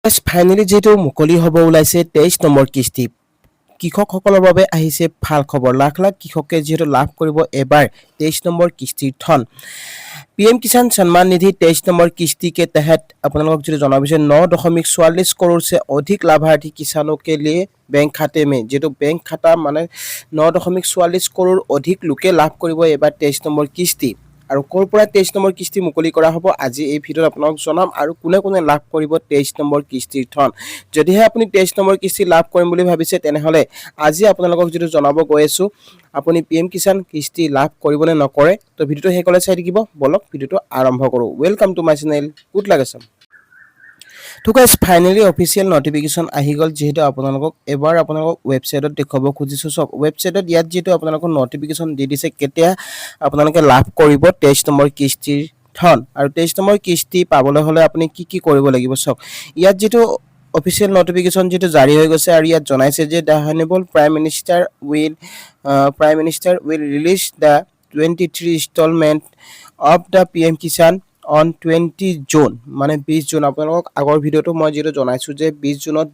finally যেহেতু মুকলি হ'ব ওলাইছে 23 নম্বৰ কিস্তি কৃষকসকলৰ বাবে আহিছে ভাল খবৰ লাখ লাখ কৃষকে যেহেতু লাভ কৰিব এবাৰ 23 নম্বৰ কিস্তিৰ ধন पीएम किसान सम्मान निधि 23 नंबर किस्ती के तहत अपना जो जनाबे 9.44 करोड़ से अधिक लाभार्थी किसानों के लिए बैंक खाते में जो बैंक खाता माने 9.44 करोड़ अधिक लोके लाभ करिब एबार 23 नंबर किस्ती আৰু কোৰ পৰা 23 নম্বৰ কিস্তি মুকলি কৰা হ'ব আজি এই ভিডিঅ'ত আপোনাক জনাম আৰু কোনে কোনে লাভ কৰিব 23 নম্বৰ কিস্তিৰ ধন যদিহে আপুনি 23 নম্বৰ কিস্তি লাভ কৰিম বুলি ভাবিছে তেনেহলে আজি আপোনালোকক যেটো জনাব গৈ আছো আপুনি পিএম কিষাণ কিস্তি লাভ কৰিবনে নকৰে তো ভিডিঅ'টো হেকলে চাই থাকিব বলক ভিডিঅ'টো আৰম্ভ কৰো welcome to my channel good luck Assam তো গাইস ফাইনালি অফিচিয়েল নোটিফিকেশন আহি গল যেহেতু আপোনালোকক এবাৰ আপোনালোকক ওয়েবসাইটত দেখাব খুজিছো সব ওয়েবসাইটত ইয়াত যেটো আপোনালোকক নোটিফিকেশন দি দিছে কেতিয়া আপোনালোকে লাভ কৰিব 23 নম্বৰ কিস্তিৰ ধন আৰু 23 নম্বৰ কিস্তি পাবলৈ হলে আপুনি কি কৰিব লাগিব সব ইয়াত যেটো অফিচিয়েল নোটিফিকেশন যেটো জাৰি হৈ গৈছে আৰু ইয়াত জনাইছে যে the honourable prime minister will release the 23 instalment of the PM Kisan on 20 June মানে 20 জুন আপোনালোকক আগৰ ভিডিওটো মই যেটো জনাইছো যে 20 জুনত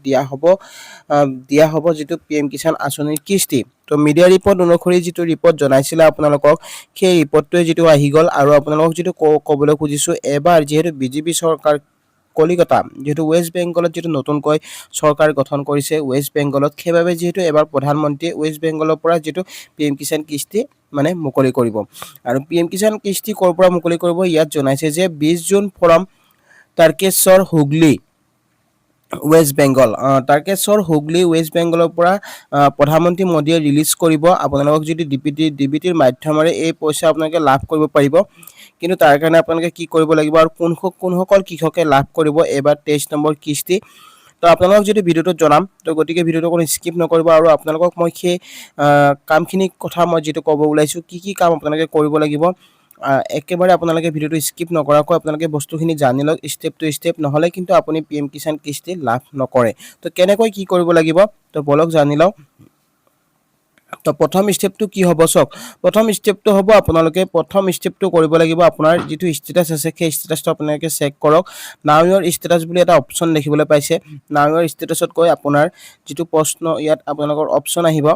দিয়া হ'ব যেটো পিএম কিষাণ আঁচনিৰ কিস্তি তো মিডিয়া ৰিপৰ্ট অনুসৰি যেটো ৰিপৰ্ট জনাইছিল আপোনালোকক সেই ৰিপৰ্টটোৱে যেটো আহি গল আৰু আপোনালোকক যেটো কবলৈ খুজিছো এবাৰ যেহেতু বিজেপি চৰকাৰ কলিকতা যেহেতু ওয়েস্ট বেংগলত যেটো নতুনকৈ সৰকাৰ গঠন কৰিছে ওয়েস্ট বেংগলত সেইভাবে যেহেতু এবাৰ প্ৰধানমন্ত্ৰী ওয়েস্ট বেংগলৰ পৰা যেটো পিএম কিষাণ কিস্তি মানে মুকলি কৰিব আৰু পিএম কিষাণ কিস্তি কৰ পৰা মুকলি কৰিব ইয়াত জনাইছে যে 20 June from Tarakeswar Hooghly west Bengal Tarakeswar Hooghly west বেংগলৰ পৰা প্ৰধানমন্ত্ৰী মোদীয়ে ৰিলিজ কৰিব আপোনালোকক যদি ডিবিটিৰ মাধ্যমেৰে এই পইচা আপোনালোকে লাভ কৰিব পাৰিব কিন্তু তাৰ কাৰণে আপোনালোকে কি কৰিব লাগিব আৰু কোনসকল কৃষকে লাভ কৰিব এবাৰ 23 নম্বৰ কিস্তি তো আপোনালোকক যদি ভিডিওটো জনাম তো গতিকে ভিডিওটো কোনো স্কিপ নকৰিব আৰু আপোনালোকক মই সেই কামখিনি কথা মই যেটো ক'ব ওলাইছো কি কাম আপোনালোকে কৰিব লাগিব একেবাৰে আপোনালোকে ভিডিওটো স্কিপ নকৰাকৈ আপোনালোকে বস্তুখিনি জানি লওক স্টেপ টু স্টেপ নহলে কিন্তু আপুনি পিএম কিষাণ কিস্তি লাভ নকৰে তো কেনেকৈ কি কৰিব লাগিব তো বলক জানি লওক তো প্ৰথম স্টেপটো কি হ'ব সক প্ৰথম স্টেপটো হ'ব আপোনালোকে প্ৰথম স্টেপটো কৰিব লাগিব আপোনাৰ যেটো ষ্টেটাস আছে সেই ষ্টেটাসটো আপোনালোকে চেক কৰক নাও ইওৰ ষ্টেটাস বুলি এটা অপচন দেখিবলৈ পাইছে নাও ইওৰ ষ্টেটাসত গৈ আপোনাৰ যেটো প্ৰশ্ন ইয়াত আপোনালোকৰ অপচন আহিব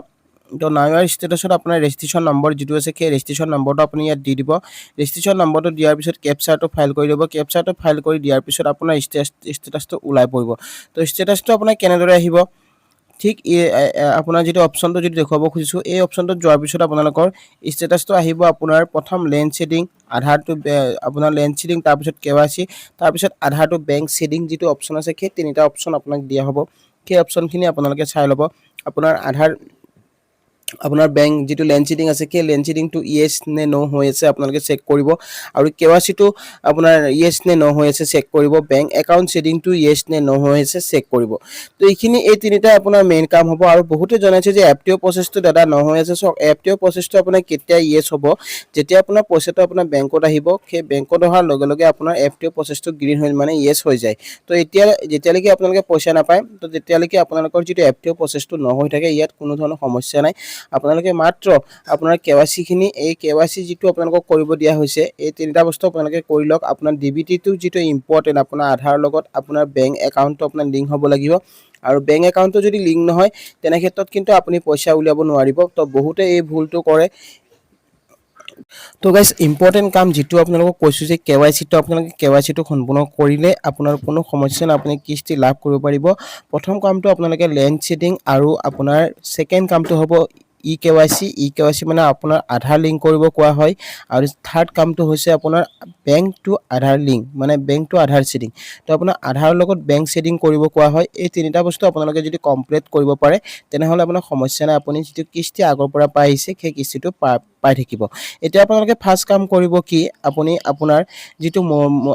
তো নাও ইওৰ ষ্টেটাসত আপোনাৰ ৰেজিষ্ট্ৰেচন নম্বৰ যেটো আছে সেই ৰেজিষ্ট্ৰেচন নম্বৰটো আপুনি ইয়াত দি দিব ৰেজিষ্ট্ৰেচন নম্বৰটো দিয়াৰ পিছত ক্যাপচাটো ফাইল কৰি দিব ক্যাপচাটো ফাইল কৰি দিয়াৰ পিছত আপোনাৰ ষ্টেটাসটো ওলাই পৰিব তো ষ্টেটাসটো আপোনাৰ কেনেদৰে আহিব ঠিক আপোনাৰ যেটো অপচনটো যদি দেখাব খুজিছো এই অপচনটো যোৱাৰ পিছত আপোনালোকৰ ষ্টেটাসটো আহিব আপোনাৰ প্ৰথম লেন্ড শেডিং আধাৰটো আপোনাৰ লেন্ড শেডিং তাৰ পিছত কেৱাইসি তাৰ পিছত আধাৰটো বেংক শেডিং যেটো অপচন আছে সেই তিনিটা অপচন আপোনাক দিয়া হ'ব সেই অপচনখিনি আপোনালোকে চাই ল'ব আপোনাৰ আধাৰ আপোনাৰ বেংক যেটো লেন্ড শেডিং আছে সেই লেন্ড শেডিংটো ইয়েস নে নো হৈ আছে আপোনালোকে চেক কৰিব আৰু কেৱাইসিটো আপোনাৰ ইয়েস নে নো হৈ আছে চেক কৰিব বেংক একাউন্ট শেডিংটো ইয়েস নে নো হৈ আছে চেক কৰিব তো এইখিনি এই তিনিটা আপোনাৰ মেইন কাম হ'ব আৰু বহুতে জনাইছে যে এফটিও প্ৰসেসটো দাদা ন হৈ আছে সক এফটিও প্ৰসেসটো আপোনাৰ কেতিয়া ইয়েস হ'ব যেতিয়া আপোনাৰ পইচাটো আপোনাৰ বেংকত আহিব সেই বেংকত অহাৰ লগে লগে আপোনাৰ এফটিও প্ৰসেসটো গ্ৰীন হৈ মানে ইয়েস হৈ যায় তো এতিয়া যেতিয়ালৈকে আপোনালোকে পইচা নাপায় তো তেতিয়ালৈকে আপোনালোকৰ যেটো এফটিও প্ৰসেসটো ন হৈ থাকে ইয়াত কোনো ধৰণৰ সমস্যা নাই আপোনালোকে মাত্ৰ আপোনাৰ কেৱাইসি খিনি এই কেৱাইসি যেটো আপোনালোকক কৰিব দিয়া হৈছে এই তিনিটা বস্তু আপোনালোকে কৰি লওক আপোনাৰ ডিবিটিটো যেটো ইম্পৰ্টেন্ট আপোনাৰ আধাৰ লগত আপোনাৰ বেংক একাউন্টটো আপোনাৰ লিংক হ'ব লাগিব আৰু বেংক একাউন্টটো যদি লিংক নহয় তেনে ক্ষেত্ৰত কিন্তু আপুনি পইচা উলিয়াব নোৱাৰিব তো বহুতে এই ভুলটো কৰে তো গাইস ইম্পৰ্টেন্ট কাম যেটো আপোনালোকক কৈছো যে কেৱাইসিটো আপোনালোকে কেৱাইসিটো সম্পূৰ্ণ কৰিলে আপোনাৰ কোনো সমস্যা নাই আপুনি কিস্তি লাভ কৰিব পাৰিব প্ৰথম কামটো আপোনালোকে লেন্ড শেডিং আৰু আপোনাৰ সেকেন্ড কামটো হ'ব ই কেৱাইসি মানে আপোনাৰ আধাৰ লিংক কৰিব কোৱা হয় আৰু থাৰ্ড কামটো হৈছে আপোনাৰ বেংক টু আধাৰ লিংক মানে বেংক টু আধাৰ শেডিং তো আপোনাৰ আধাৰ লগত বেংক শেডিং কৰিব কোৱা হয় এই তিনিটা বস্তু আপোনালোকে যদি কমপ্লিট কৰিব পাৰে তেনেহলে আপোনাৰ সমস্যা নাই আপুনি যেটো কিস্তি আগৰ পৰা পাই আহিছে সেই কিস্তিটো পাই থাকিব এতিয়া আপোনালোকে ফাৰ্স্ট কাম কৰিব কি আপুনি আপোনাৰ যেটো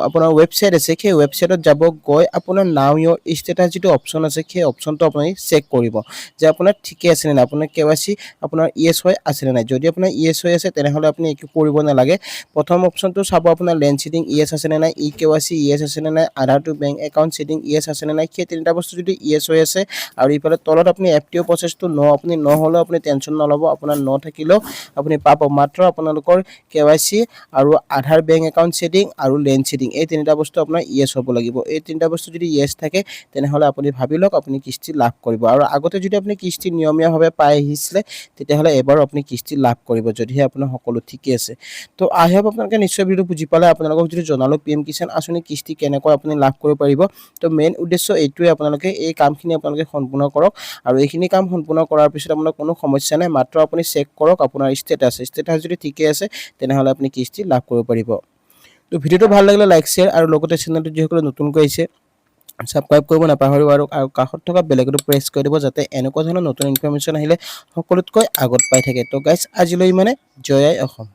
আপোনাৰ ওয়েবসাইট আছে সেই ওয়েবসাইটত যাব গৈ আপোনাৰ নাও ইওৰ ষ্টেটাস যেটো অপচন আছে সেই অপচনটো আপুনি চেক কৰিব যে আপোনাৰ ঠিকে আছে নে আপোনাৰ কেৱাইসি আপোনাৰ ইয়েস হৈ আছে নে নাই যদি আপোনাৰ ইয়েস হৈ আছে তেনেহলে আপুনি একো কৰিব নালাগে প্ৰথম অপচনটো চাব আপোনাৰ লেন্ড শেডিং ইয়েস আছে নে নাই ই কেৱাইসি ইয়েস আছে নে নাই Aadhaar to bank account seeding yes আছে নে নাই সেই তিনিটা বস্তু যদি ইয়েস হৈ আছে আৰু ইফালে তলত আপুনি এফটিও প্ৰসেসটো ন আপুনি ন হলে আপুনি টেনচন নলব আপোনাৰ ন থাকিলেও আপুনি পাব পাব মাত্ৰ আপোনালোকৰ KYC আৰু আধাৰ বেংক একাউণ্ট সেটিং আৰু লেন সেটিং এই তিনিটা বস্তু আপোনাৰ ইয়েস হ'ব লাগিব এই তিনিটা বস্তু যদি ইয়েস থাকে তেনেহলে আপুনি ভাবি লওক আপুনি কিস্তি লাভ কৰিব আৰু আগতে যদি আপুনি কিস্তি নিয়মীয়াভাৱে পাই আহিছিলে তেতিয়াহলে এবাৰ আপুনি কিস্তি লাভ কৰিব যদিহে আপোনাৰ সকলো ঠিকই আছে তো আই হোপ আপোনালোকে নিশ্চয় ভিডিঅ বুজি পালে আপোনালোকক যদি জনালো PM কিষাণ আঁচনি কিস্তি কেনেকৈ আপুনি লাভ কৰিব পাৰিব তো মেইন উদ্দেশ্য এইটোৱে আপোনালোকে এই কামখিনি আপোনালোকে সম্পূৰ্ণ কৰক আৰু এইখিনি কাম সম্পূৰ্ণ কৰাৰ পিছত আপোনাৰ কোনো সমস্যা নাই মাত্ৰ আপুনি চেক কৰক আপোনাৰ ষ্টেটাস যদি ঠিকে আছে তেনেহলে আপুনি কিস্তি লাভ কৰিব পাৰিব তো ভিডিওটো ভাল লাগিলে লাইক শেয়াৰ আৰু লগতে চেনেলটো যিসকলে নতুনকৈ আহিছে সাবস্ক্ৰাইব কৰিব নাপাহৰিব আৰু কাষত থকা বেল আইকনটো প্ৰেছ কৰি দিব যাতে এনেকুৱা ধৰণৰ নতুন ইনফৰমেশ্যন আহিলে সকলোতকৈ আগত পাই থাকে তো গাইস আজিলৈ মানে জয় আই অসম